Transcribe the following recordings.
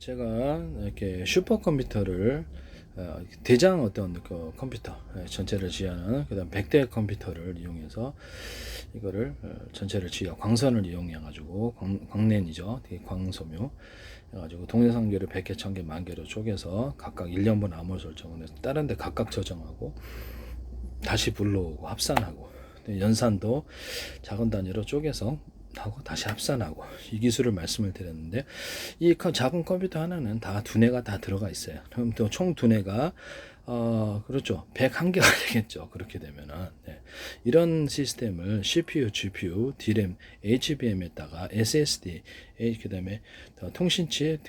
제가 이렇게 슈퍼컴퓨터를 대장 어떤 그 컴퓨터 전체를 지휘하는 그다음 100대 컴퓨터를 이용해서 이거를 전체를 지휘하고 광선을 이용해 가지고 광랜이죠. 되게 광섬유 해가지고 동영상계를 100개, 1000개, 10,000개로 쪼개서 각각 1년분 암호 설정을 해서 다른 데 각각 저장하고 다시 불러오고 합산하고 연산도 작은 단위로 쪼개서 하고 다시 합산하고 이 기술을 말씀을 드렸는데 이 작은 컴퓨터 하나는 다 두뇌가 다 들어가 있어요. 그럼 또 총 두뇌가 그렇죠. 101개가 되겠죠. 그렇게 되면은 이런 시스템을 CPU, GPU, DRAM, HBM에다가 SSD, 그다음에 통신치,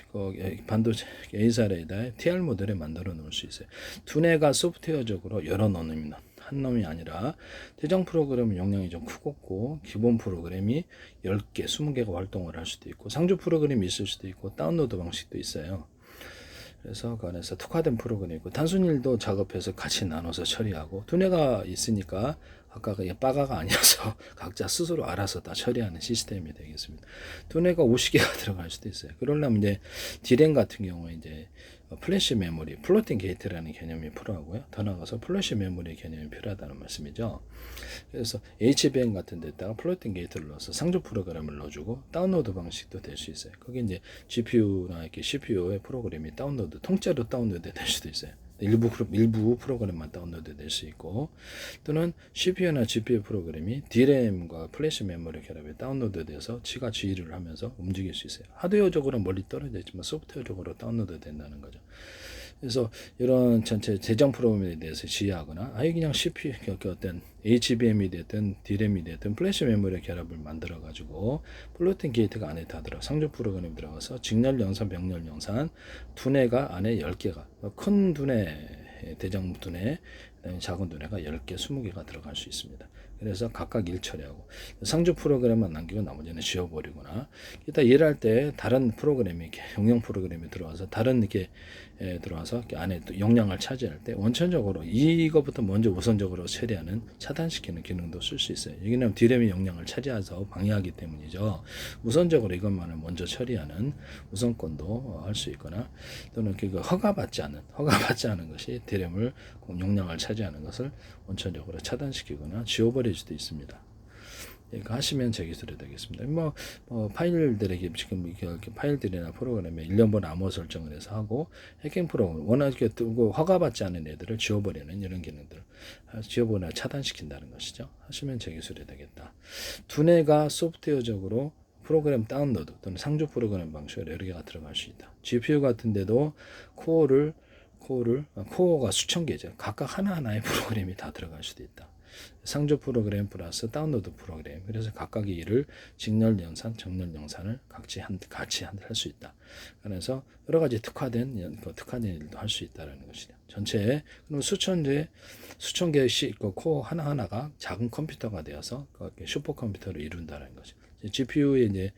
반도체, A사레에다 TR 모델에 만들어 놓을 수 있어요. 두뇌가 소프트웨어적으로 여러 놈입니다. 한 놈이 아니라 대장 프로그램 용량이 좀 크고 기본 프로그램이 10개, 20개가 활동을 할 수도 있고 상주 프로그램이 있을 수도 있고 다운로드 방식도 있어요. 그래서 그 안에서 특화된 프로그램이 있고 단순일도 작업해서 같이 나눠서 처리하고 두뇌가 있으니까 아까 그 빠가가 아니어서 각자 스스로 알아서 다 처리하는 시스템이 되겠습니다. 두뇌가 50개가 들어갈 수도 있어요. 그러려면 이제 디램 같은 경우에 이제 플래시 메모리, 플로팅 게이트라는 개념이 필요하고요. 더 나아가서 플래시 메모리 개념이 필요하다는 말씀이죠. 그래서 HBM 같은 데다가 플로팅 게이트를 넣어서 상주 프로그램을 넣어주고 다운로드 방식도 될 수 있어요. 거기 이제 GPU나 이렇게 CPU의 프로그램이 다운로드, 통째로 다운로드 될 수도 있어요. 일부 프로그램만 다운로드 될 수 있고 또는 CPU나 GPU 프로그램이 DRAM과 플래시 메모리 결합에 다운로드 돼서 지가 지휘를 하면서 움직일 수 있어요. 하드웨어적으로는 멀리 떨어져 있지만 소프트웨어적으로 다운로드 된다는 거죠. 그래서 이런 전체 재정 프로그램에 대해서 지휘하거나 아예 그냥 CPU 어떤 HBM이 됐든 DRAM이 됐든 플래시 메모리 결합을 만들어 가지고 플로팅 게이트가 안에 다 들어 상주 프로그램이 들어가서 직렬 영산, 병렬 영산 두뇌가 안에 10개가 큰 두뇌, 대장 두뇌, 작은 두뇌가 10개, 20개가 들어갈 수 있습니다. 그래서 각각 일 처리하고 상주 프로그램만 남기고 나머지는 지워버리거나 이따 일할 때 다른 프로그램이 용량 프로그램이 들어와서 다른 이렇게 들어와서 안에 또 용량을 차지할 때 원천적으로 이거부터 먼저 우선적으로 처리하는 차단시키는 기능도 쓸 수 있어요. 여기는 디램이 용량을 차지해서 방해하기 때문이죠. 우선적으로 이것만을 먼저 처리하는 우선권도 할 수 있거나 또는 그 허가받지 않은 것이 디램을 용량을 차지하는 것을 원천적으로 차단시키거나 지워버릴 수도 있습니다. 그러니까 하시면 제 기술이 되겠습니다. 파일들에게 지금 이렇게 파일들이나 프로그램에 1년분 암호 설정을 해서 하고 해킹 프로그램 원하게 뜨고 허가받지 않은 애들을 지워버리는 이런 기능들을 지워버리나 차단시킨다는 것이죠. 하시면 제 기술이 되겠다. 두뇌가 소프트웨어적으로 프로그램 다운로드 또는 상주 프로그램 방식으로 여러 개가 들어갈 수 있다. GPU 같은 데도 코어가 수천 개죠. 각각 하나하나의 프로그램이 다 들어갈 수도 있다. 상주 프로그램 플러스 다운로드 프로그램. 그래서 각각의 일을 직렬 연산, 정렬 연산을 같이 할 수 있다. 그래서 여러 가지 특화된 일도 할 수 있다는 것이다. 전체에 그럼 수천 개씩 코어 하나하나가 작은 컴퓨터가 되어서 슈퍼컴퓨터를 이룬다는 것이. GPU의 이제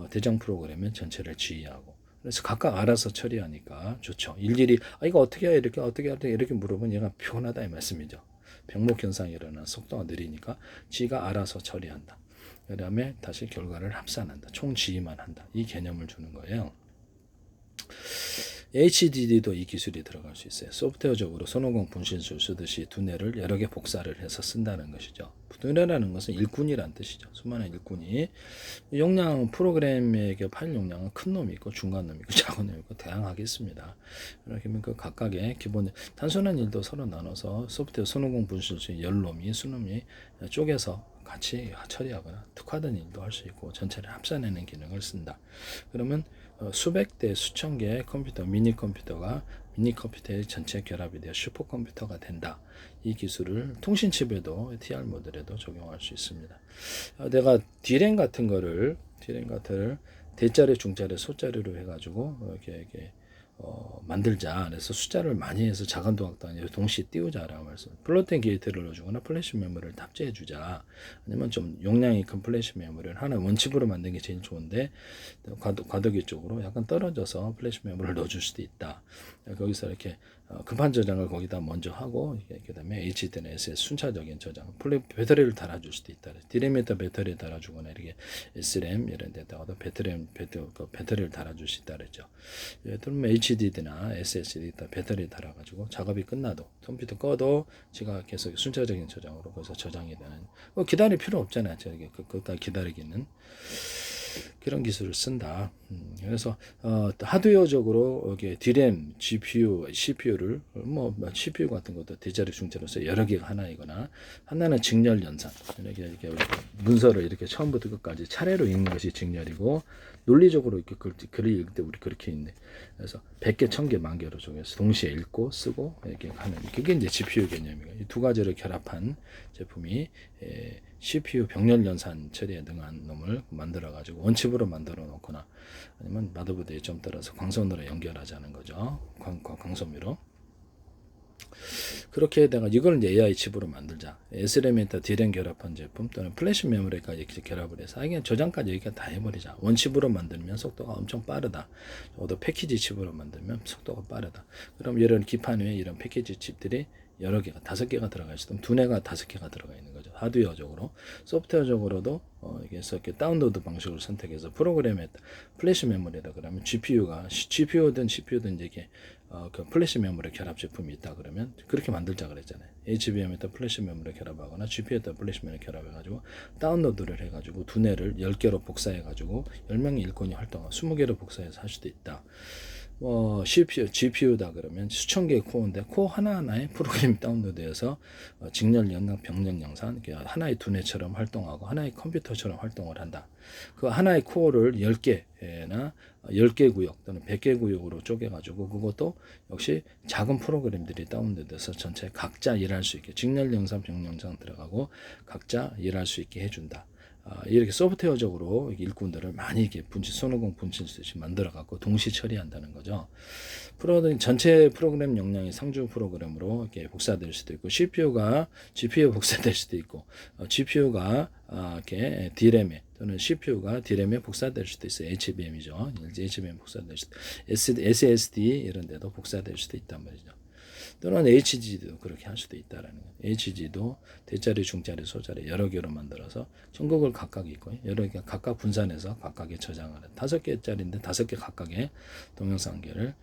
대장 프로그램은 전체를 지휘하고. 그래서 각각 알아서 처리하니까 좋죠. 일일이 이거 어떻게 해 이렇게 물어보면 얘가 피곤하다 이 말씀이죠. 병목 현상이 일어나 속도가 느리니까 지가 알아서 처리한다. 그 다음에 다시 결과를 합산한다. 총 지휘만 한다. 이 개념을 주는 거예요. HDD도 이 기술이 들어갈 수 있어요. 소프트웨어적으로 손오공 분신술 쓰듯이 두뇌를 여러 개 복사를 해서 쓴다는 것이죠. 두뇌라는 것은 일꾼이란 뜻이죠. 수많은 일꾼이 용량 프로그램의 파일 용량은 큰 놈이 있고 중간 놈이 있고 작은 놈이 있고 다양하게 있습니다. 이렇게 하면 그 각각의 기본 단순한 일도 서로 나눠서 소프트웨어 손오공 분신술 10놈이 수놈이 쪼개서 같이 처리하거나 특화된 일도 할 수 있고 전체를 합산하는 기능을 쓴다. 그러면 수백 대 수천 개의 미니 컴퓨터의 전체 결합이 되어 슈퍼컴퓨터가 된다. 이 기술을 통신칩에도 TR 모델에도 적용할 수 있습니다. 내가 디램 같은 거를 대자리, 중자리, 소자리로 해가지고 이렇게 만들자. 그래서 숫자를 많이 해서 작은 도각도 아니고 동시에 띄우자라고 말씀. 플로팅 게이트를 넣어주거나 플래시 메모리를 탑재해주자. 아니면 좀 용량이 큰 플래시 메모리를 하나 원칩으로 만든 게 제일 좋은데 과도기 쪽으로 약간 떨어져서 플래시 메모리를 넣어줄 수도 있다. 거기서 이렇게 급한 저장을 거기다 먼저 하고 그다음에 HD나 SS 순차적인 저장, 배터리를 달아줄 수도 있다. D램에다 배터리 달아주거나 이렇게 SRAM 이런 데다가도 배터리를 달아줄 수 있다 그랬죠. 예를 들면 HDD나 SSD에다 배터리 달아가지고 작업이 끝나도 컴퓨터 꺼도 지가 계속 순차적인 저장으로 거기서 저장이 되는. 기다릴 필요 없잖아요. 저기 그까지 기다리기는. 그런 기술을 쓴다. 그래서 하드웨어적으로 이게 D램, GPU, CPU를 CPU 같은 것도 대자리 중자로서 여러 개가 하나이거나 하나는 직렬 연산. 이렇게 문서를 이렇게 처음부터 끝까지 차례로 읽는 것이 직렬이고 논리적으로 이렇게 글을 읽을 때 우리 그렇게 읽네. 그래서 100개, 1000개, 만 개로 쪼개서 동시에 읽고 쓰고 이렇게 하는 그게 이제 GPU 개념이에요. 이 두 가지를 결합한 제품이 CPU 병렬 연산 처리에 능한 놈을 만들어 가지고 원칩으로 만들어 놓거나 아니면 마더보드에 좀 따라서 광선으로 연결하자는 거죠. 광섬유로. 그렇게 내가 이걸 이제 AI 칩으로 만들자. SRAM에다 D램 결합한 제품 또는 플래시 메모리까지 결합을 해서 이게 저장까지 여기가 다 해버리자. 원칩으로 만들면 속도가 엄청 빠르다. 적어도 패키지 칩으로 만들면 속도가 빠르다. 그럼 이런 기판 위에 이런 패키지 칩들이 여러 개가 5개가 들어가 있으면 두뇌가 5개가 들어가 있는 거죠. 하드웨어적으로. 소프트웨어적으로도 이게 이렇게 다운로드 방식을 선택해서 프로그램에 플래시 메모리다 그러면 GPU든 CPU든 이게 그 플래시 메모리 결합 제품이 있다 그러면 그렇게 만들자 그랬잖아요. HBM에다 플래시 메모리 결합하거나 GPU에다 플래시 메모리 결합해가지고 다운로드를 해가지고 두뇌를 10개로 복사해가지고 10명의 일꾼이 활동하고 20개로 복사해서 할 수도 있다. CPU, GPU다 그러면 수천 개의 코어인데 코어 하나하나에 프로그램이 다운로드해서 직렬 연산, 병렬 연산, 하나의 두뇌처럼 활동하고 하나의 컴퓨터처럼 활동을 한다. 그 하나의 코어를 10개나 10개 구역 또는 100개 구역으로 쪼개가지고 그것도 역시 작은 프로그램들이 다운로드돼서 전체 각자 일할 수 있게 직렬 연산, 병렬 연산 들어가고 각자 일할 수 있게 해준다. 이렇게 소프트웨어적으로 일꾼들을 많이 이렇게 손오공 분칠듯이 만들어 갖고 동시 처리한다는 거죠. 전체 프로그램 용량이 상주 프로그램으로 이렇게 복사될 수도 있고 GPU 복사될 수도 있고 GPU가 이렇게 D램에 또는 CPU가 D램에 복사될 수도 있어요. HBM이죠. HBM 복사될 수도 SSD 이런 데도 복사될 수도 있단 말이죠. 또는 HG도 그렇게 할 수도 있다라는 거예요. HG도 대자리, 중자리, 소자리 여러 개로 만들어서 전극을 각각 있고 여러 개 각각 분산해서 각각의 저장을 5개짜리인데 5개 각각의 동영상계를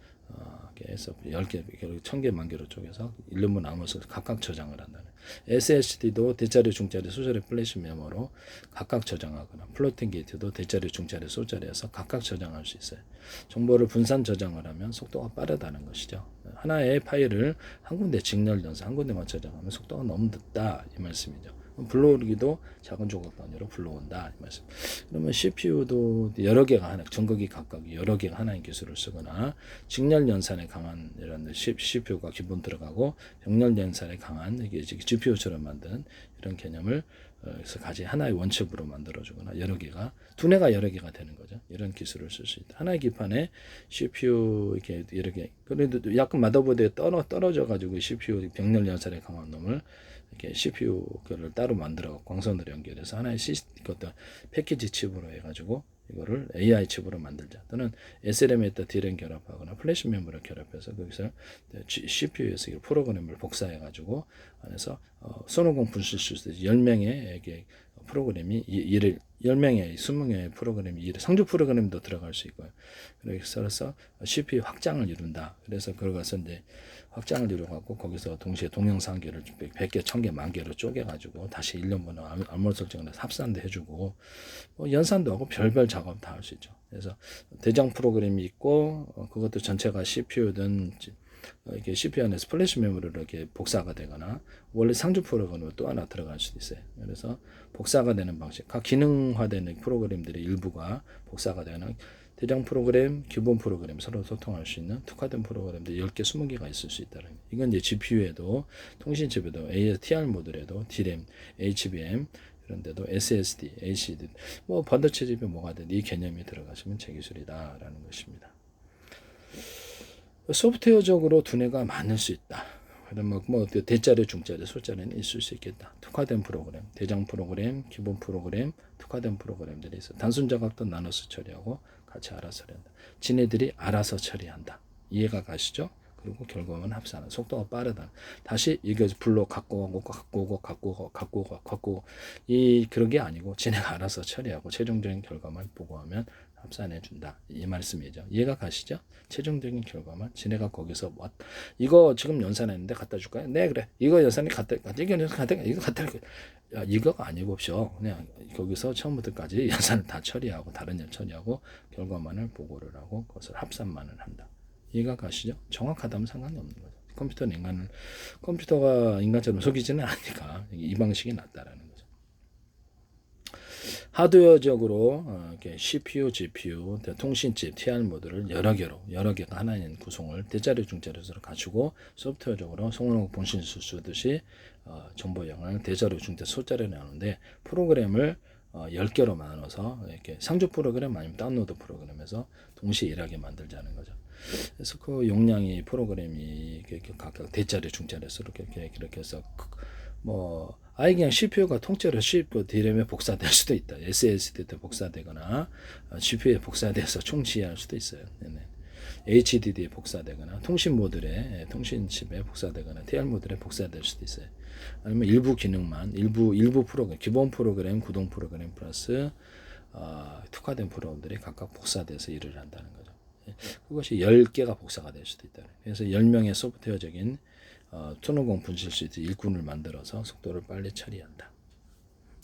해서 10개, 1000개, 만 개로 쪼개서 일름을 나눠서 각각 저장을 한다는. SSD도 대자리, 중자리, 소자리 플래시 메모로 각각 저장하거나 플로팅 게이트도 대자리, 중자리, 소자리에서 각각 저장할 수 있어요. 정보를 분산 저장을 하면 속도가 빠르다는 것이죠. 하나의 파일을 한 군데 직렬 연산 한 군데만 저장하면 속도가 너무 늦다 이 말씀이죠. 불러오기도 작은 조각 단위로 불러온다 이 말씀. 그러면 CPU도 여러 개가 하나, 전극이 각각 여러 개가 하나의 기술을 쓰거나 직렬 연산에 강한 이런 CPU가 기본 들어가고 병렬 연산에 강한 이게 GPU처럼 만든 이런 개념을 그래서 가지 하나의 원첩으로 만들어주거나 여러 개가 두뇌가 여러 개가 되는 거죠. 이런 기술을 쓸 수 있다. 하나의 기판에 CPU 이렇게 여러 개 그래도 약간 마더보드에 떨어져 가지고 CPU 병렬 연산에 강한 놈을 이렇게 CPU를 따로 만들어 광선으로 연결해서 하나의 어떤 패키지 칩으로 해가지고 이거를 AI 칩으로 만들자. 또는 SRAM에다 D램 결합하거나 플래시 메모리를 결합해서 거기서 CPU에서 프로그램을 복사해가지고 안에서 손오공 분실 수도 10명의 프로그램이 10명의 20명의 프로그램이 상주 프로그램도 들어갈 수 있고요. 그래서 CPU 확장을 이룬다. 그래서 그러가서 이제 확장을 이루어갖고 거기서 동시에 동영상계를 100개, 1000개, 만 개로 쪼개가지고 다시 1년 번호 암호 설정을 해서 합산도 해주고 연산도 하고 별별 작업 다 할 수 있죠. 그래서 대장 프로그램이 있고 그것도 전체가 CPU든 이렇게 CPU 안에서 플래시 메모리로 이렇게 복사가 되거나 원래 상주 프로그램으로 또 하나 들어갈 수도 있어요. 그래서 복사가 되는 방식, 각 기능화되는 프로그램들의 일부가 복사가 되는 대장 프로그램, 기본 프로그램 서로 소통할 수 있는 특화된 프로그램들 10개, 20개가 있을 수 있다는 거예요. 이건 이제 GPU에도 통신칩에도 ASTR 모듈에도 D램, HBM 이런 데도 SSD, HDD 반도체 집에 뭐가 되든 이 개념이 들어가시면 제 기술이다라는 것입니다. 소프트웨어적으로 두뇌가 많을 수 있다. 그러면 뭐 대자리, 중자리, 소자리는 있을 수 있겠다. 특화된 프로그램, 대장 프로그램, 기본 프로그램, 특화된 프로그램들이 있어. 단순 작업도 나눠서 처리하고 같이 알아서 처리한다. 지네들이 알아서 처리한다. 이해가 가시죠? 그리고 결과만 합산하는 속도가 빠르다. 다시 이거 불러 갖고 오고 이 그런 게 아니고 지네가 알아서 처리하고 최종적인 결과만 보고하면 합산해 준다. 이 말씀이죠. 이해가 가시죠? 최종적인 결과만 지네가 거기서 이거 지금 연산했는데 갖다 줄까요? 네 그래. 이거 연산이 이거 갖다 야, 이거가 아니고쇼. 그냥 거기서 처음부터까지 연산을 다 처리하고 다른 일 처리하고 결과만을 보고를 하고 그것을 합산만을 한다. 이해가 가시죠? 정확하다면 상관이 없는 거죠. 컴퓨터가 인간처럼 속이지는 않으니까 이 방식이 낫다라는 거죠. 하드웨어적으로 이렇게 CPU, GPU, 통신칩, TR 모드를 여러 개가 하나인 구성을 대자리, 중자리로 갖추고 소프트웨어적으로 성능을 본신수 쓰듯이 정보형을 대자리, 중자리, 소자리로 나누는데 프로그램을 10개로 나눠서 이렇게 상주 프로그램 아니면 다운로드 프로그램에서 동시에 일하게 만들자는 거죠. 그래서 그 용량이 프로그램이 각각 대자리, 중자리에서 이렇게 해서 뭐 아예 그냥 CPU가 통째로 CPU DRAM에 복사될 수도 있다. SSD에 복사되거나 GPU에 복사돼서 총치할 수도 있어요. 네네. HDD에 복사되거나 통신 모듈에 통신칩에 복사되거나 TR 모듈에 복사될 수도 있어요. 아니면 일부 기능만 일부 프로그램 기본 프로그램 구동 프로그램 플러스 특화된 프로그램들이 각각 복사돼서 일을 한다는 거죠. 그것이 10개가 복사가 될 수도 있다. 그래서 10명의 소프트웨어적인 투노공 분실시트 일꾼을 만들어서 속도를 빨리 처리한다.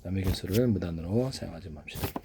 남의 기술을 무단으로 사용하지 맙시다.